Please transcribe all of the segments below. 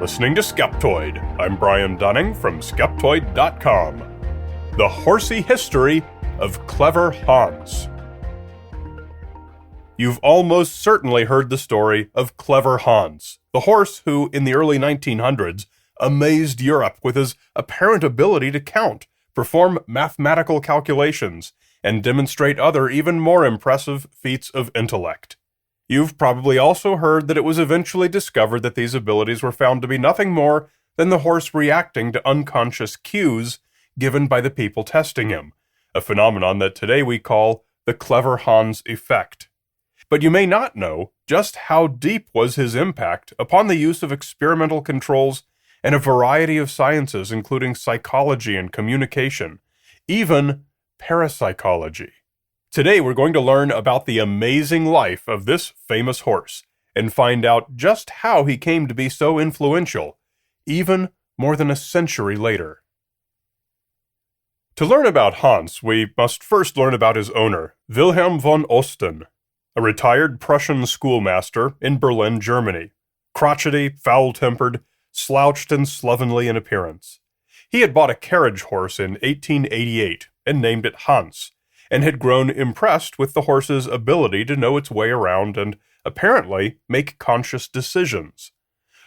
listening to Skeptoid. I'm Brian Dunning from Skeptoid.com. The Horsey history of clever Hans. You've almost certainly heard the story of Clever Hans, the horse who, in the early 1900s, amazed Europe with his apparent ability to count, perform mathematical calculations, and demonstrate other even more impressive feats of intellect. You've probably also heard that it was eventually discovered that these abilities were found to be nothing more than the horse reacting to unconscious cues given by the people testing him, a phenomenon that today we call the Clever Hans effect. But you may not know just how deep was his impact upon the use of experimental controls and a variety of sciences, including psychology and communication, even parapsychology. Today we're going to learn about the amazing life of this famous horse and find out just how he came to be so influential, even more than a century later. To learn about Hans, we must first learn about his owner, Wilhelm von Osten, a retired Prussian schoolmaster in Berlin, Germany, crotchety, foul-tempered, slouched and slovenly in appearance. He had bought a carriage horse in 1888 and named it Hans, and had grown impressed with the horse's ability to know its way around and, apparently, make conscious decisions.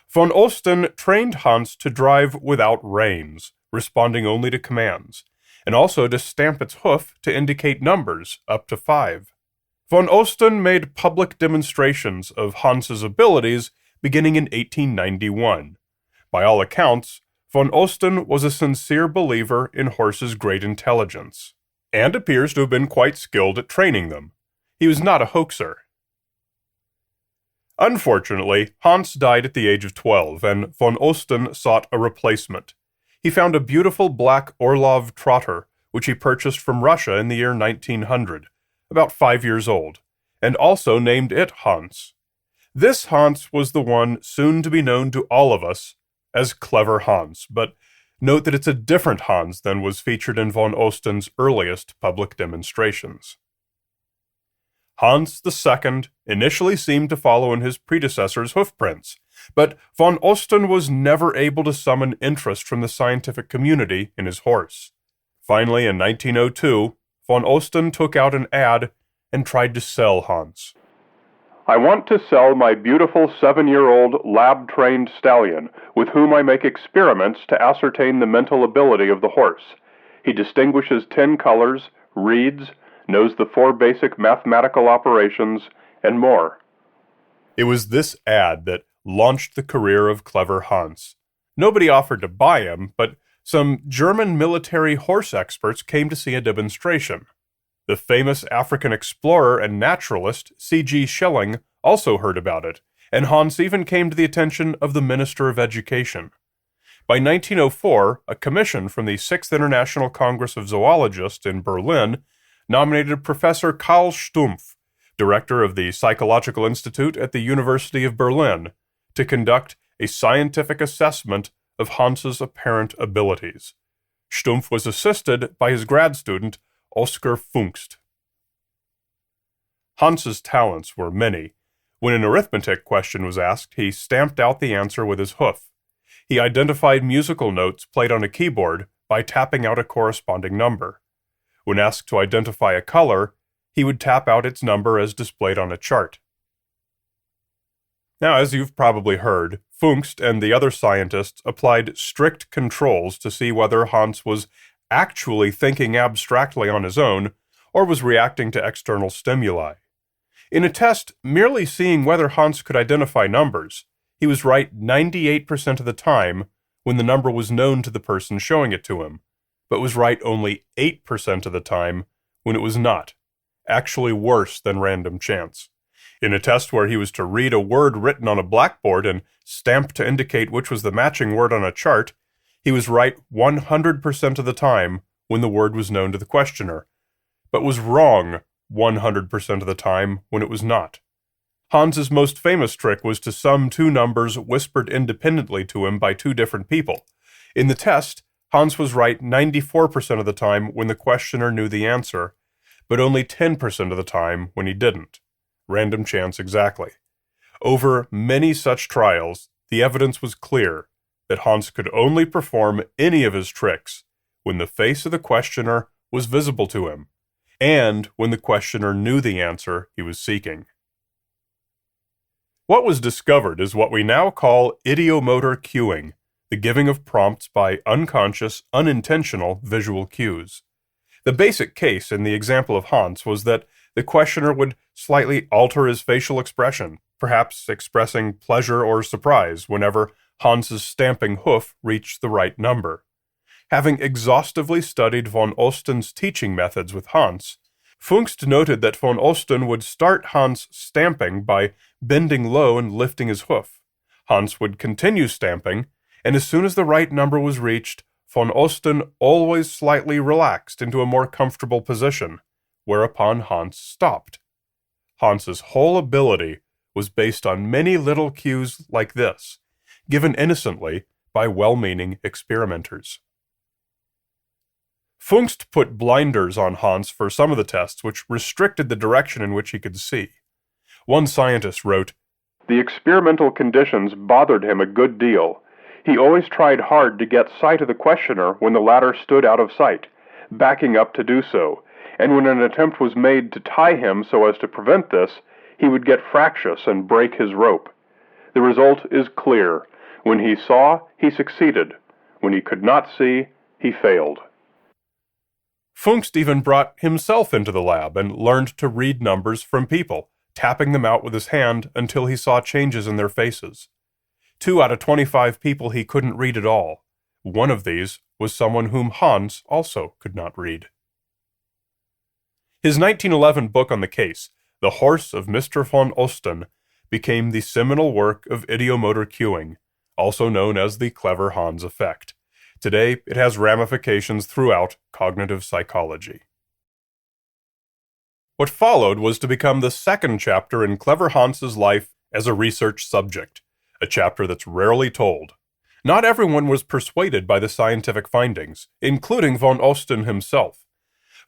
Von Osten trained Hans to drive without reins, responding only to commands, and also to stamp its hoof to indicate numbers up to 5. Von Osten made public demonstrations of Hans's abilities beginning in 1891. By all accounts, von Osten was a sincere believer in horses' great intelligence, and appears to have been quite skilled at training them. He was not a hoaxer. Unfortunately, Hans died at the age of 12, and von Osten sought a replacement. He found a beautiful black Orlov trotter, which he purchased from Russia in the year 1900, about 5 years old, and also named it Hans. This Hans was the one soon to be known to all of us as Clever Hans, but note that it's a different Hans than was featured in von Osten's earliest public demonstrations. Hans II initially seemed to follow in his predecessor's hoofprints, but von Osten was never able to summon interest from the scientific community in his horse. Finally, in 1902, von Osten took out an ad and tried to sell Hans. "I want to sell my beautiful 7-year-old lab-trained stallion, with whom I make experiments to ascertain the mental ability of the horse. He distinguishes 10 colors, reads, knows the 4 basic mathematical operations, and more." It was this ad that launched the career of Clever Hans. Nobody offered to buy him, but some German military horse experts came to see a demonstration. The famous African explorer and naturalist C.G. Schilling also heard about it, and Hans even came to the attention of the Minister of Education. By 1904, a commission from the 6th International Congress of Zoologists in Berlin nominated Professor Karl Stumpf, director of the Psychological Institute at the University of Berlin, to conduct a scientific assessment of Hans's apparent abilities. Stumpf was assisted by his grad student, Oskar Pfungst. Hans's talents were many. When an arithmetic question was asked, he stamped out the answer with his hoof. He identified musical notes played on a keyboard by tapping out a corresponding number. When asked to identify a color, he would tap out its number as displayed on a chart. Now, as you've probably heard, Pfungst and the other scientists applied strict controls to see whether Hans was actually thinking abstractly on his own, or was reacting to external stimuli. In a test merely seeing whether Hans could identify numbers, he was right 98% of the time when the number was known to the person showing it to him, but was right only 8% of the time when it was not, actually worse than random chance. In a test where he was to read a word written on a blackboard and stamp to indicate which was the matching word on a chart, he was right 100% of the time when the word was known to the questioner, but was wrong 100% of the time when it was not. Hans's most famous trick was to sum 2 numbers whispered independently to him by 2 different people. In the test, Hans was right 94% of the time when the questioner knew the answer, but only 10% of the time when he didn't. Random chance exactly. Over many such trials, the evidence was clear that Hans could only perform any of his tricks when the face of the questioner was visible to him, and when the questioner knew the answer he was seeking. What was discovered is what we now call ideomotor cueing, the giving of prompts by unconscious, unintentional visual cues. The basic case in the example of Hans was that the questioner would slightly alter his facial expression, perhaps expressing pleasure or surprise whenever Hans's stamping hoof reached the right number. Having exhaustively studied von Osten's teaching methods with Hans, Pfungst noted that von Osten would start Hans stamping by bending low and lifting his hoof. Hans would continue stamping, and as soon as the right number was reached, von Osten always slightly relaxed into a more comfortable position, whereupon Hans stopped. Hans's whole ability was based on many little cues like this, given innocently by well-meaning experimenters. Pfungst put blinders on Hans for some of the tests, which restricted the direction in which he could see. One scientist wrote, "The experimental conditions bothered him a good deal. He always tried hard to get sight of the questioner when the latter stood out of sight, backing up to do so, and when an attempt was made to tie him so as to prevent this, he would get fractious and break his rope. The result is clear. When he saw, he succeeded. When he could not see, he failed." Pfungst even brought himself into the lab and learned to read numbers from people, tapping them out with his hand until he saw changes in their faces. 2 out of 25 people he couldn't read at all. One of these was someone whom Hans also could not read. His 1911 book on the case, The Horse of Mr. von Osten, became the seminal work of ideomotor cueing, also known as the Clever Hans effect. Today, it has ramifications throughout cognitive psychology. What followed was to become the second chapter in Clever Hans's life as a research subject, a chapter that's rarely told. Not everyone was persuaded by the scientific findings, including von Osten himself.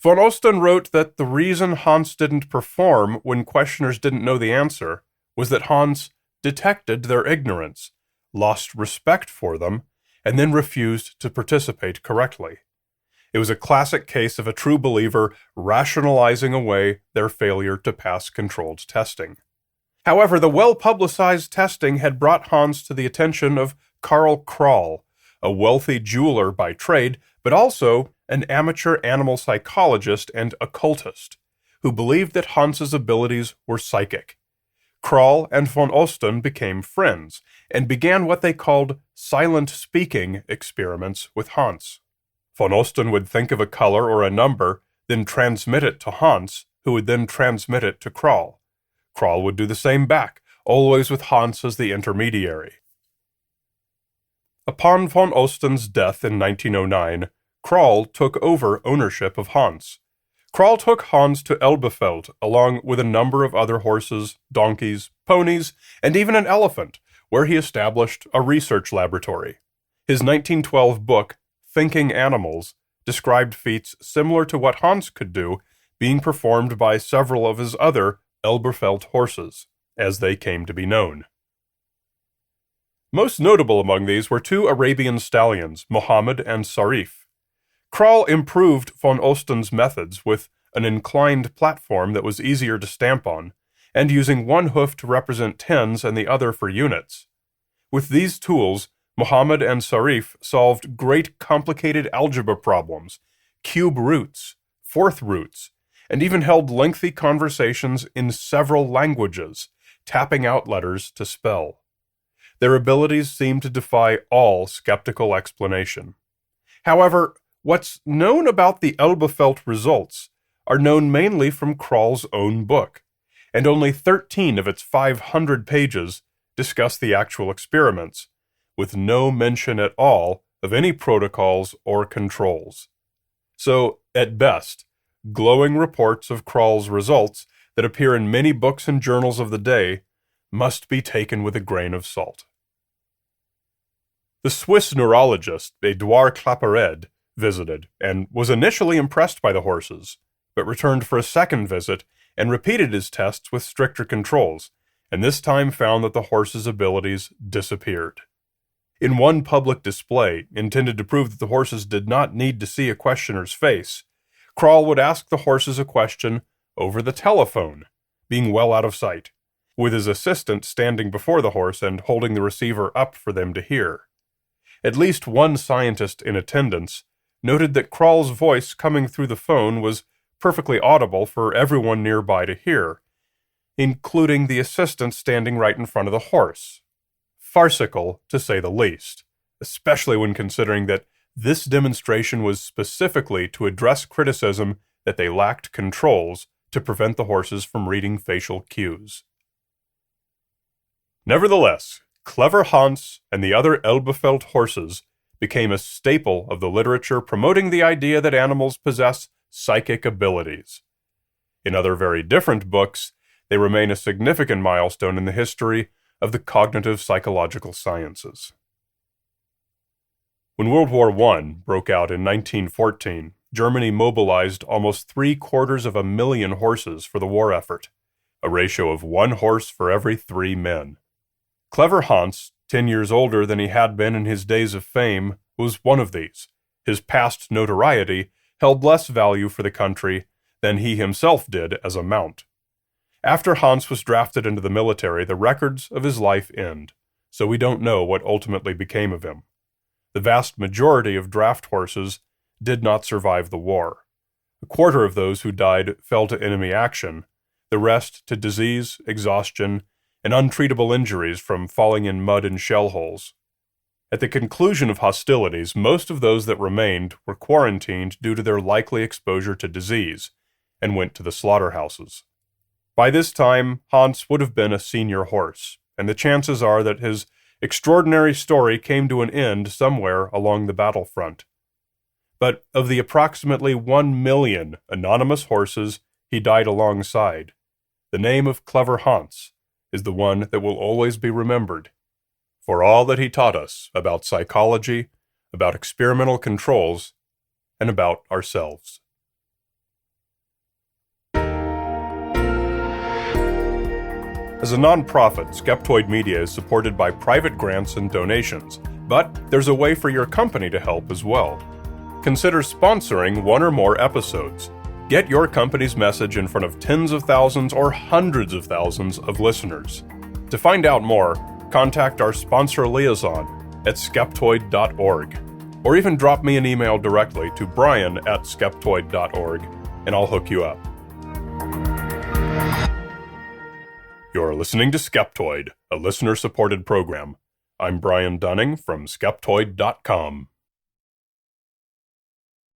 Von Osten wrote that the reason Hans didn't perform when questioners didn't know the answer was that Hans detected their ignorance, lost respect for them, and then refused to participate correctly. It was a classic case of a true believer rationalizing away their failure to pass controlled testing. However, the well-publicized testing had brought Hans to the attention of Karl Kroll, a wealthy jeweler by trade, but also an amateur animal psychologist and occultist, who believed that Hans's abilities were psychic. Kroll and von Osten became friends, and began what they called silent speaking experiments with Hans. Von Osten would think of a color or a number, then transmit it to Hans, who would then transmit it to Kroll. Kroll would do the same back, always with Hans as the intermediary. Upon von Osten's death in 1909, Kroll took over ownership of Hans. Kroll took Hans to Elberfeld, along with a number of other horses, donkeys, ponies, and even an elephant, where he established a research laboratory. His 1912 book, Thinking Animals, described feats similar to what Hans could do being performed by several of his other Elberfeld horses, as they came to be known. Most notable among these were 2 Arabian stallions, Mohammed and Sarif. Kroll improved von Osten's methods with an inclined platform that was easier to stamp on, and using one hoof to represent tens and the other for units. With these tools, Mohammed and Sarif solved great complicated algebra problems, cube roots, fourth roots, and even held lengthy conversations in several languages, tapping out letters to spell. Their abilities seemed to defy all skeptical explanation. However, what's known about the Elberfeld results are known mainly from Kroll's own book, and only 13 of its 500 pages discuss the actual experiments, with no mention at all of any protocols or controls. So, at best, glowing reports of Kroll's results that appear in many books and journals of the day must be taken with a grain of salt. The Swiss neurologist Édouard Claparède visited and was initially impressed by the horses, but returned for a second visit and repeated his tests with stricter controls, and this time found that the horse's abilities disappeared. In one public display, intended to prove that the horses did not need to see a questioner's face, Krall would ask the horses a question over the telephone, being well out of sight, with his assistant standing before the horse and holding the receiver up for them to hear. At least one scientist in attendance noted that Krall's voice coming through the phone was perfectly audible for everyone nearby to hear, including the assistant standing right in front of the horse. Farcical, to say the least, especially when considering that this demonstration was specifically to address criticism that they lacked controls to prevent the horses from reading facial cues. Nevertheless, Clever Hans and the other Elberfeld horses became a staple of the literature promoting the idea that animals possess psychic abilities. In other very different books, they remain a significant milestone in the history of the cognitive psychological sciences. When World War I broke out in 1914, Germany mobilized almost 750,000 horses for the war effort, a ratio of 1 horse for every 3 men. Clever Hans, 10 years older than he had been in his days of fame, was one of these. His past notoriety held less value for the country than he himself did as a mount. After Hans was drafted into the military, the records of his life end, so we don't know what ultimately became of him. The vast majority of draft horses did not survive the war. A quarter of those who died fell to enemy action, the rest to disease, exhaustion, and untreatable injuries from falling in mud and shell holes. At the conclusion of hostilities, most of those that remained were quarantined due to their likely exposure to disease, and went to the slaughterhouses. By this time, Hans would have been a senior horse, and the chances are that his extraordinary story came to an end somewhere along the battlefront. But of the approximately 1 million anonymous horses he died alongside, the name of Clever Hans is the one that will always be remembered, for all that he taught us about psychology, about experimental controls, and about ourselves. As a non-profit, Skeptoid Media is supported by private grants and donations, but there's a way for your company to help as well. Consider sponsoring one or more episodes. Get your company's message in front of tens of thousands or hundreds of thousands of listeners. To find out more, contact our sponsor liaison at skeptoid.org, or even drop me an email directly to brian@skeptoid.org, and I'll hook you up. You're listening to Skeptoid, a listener-supported program. I'm Brian Dunning from Skeptoid.com.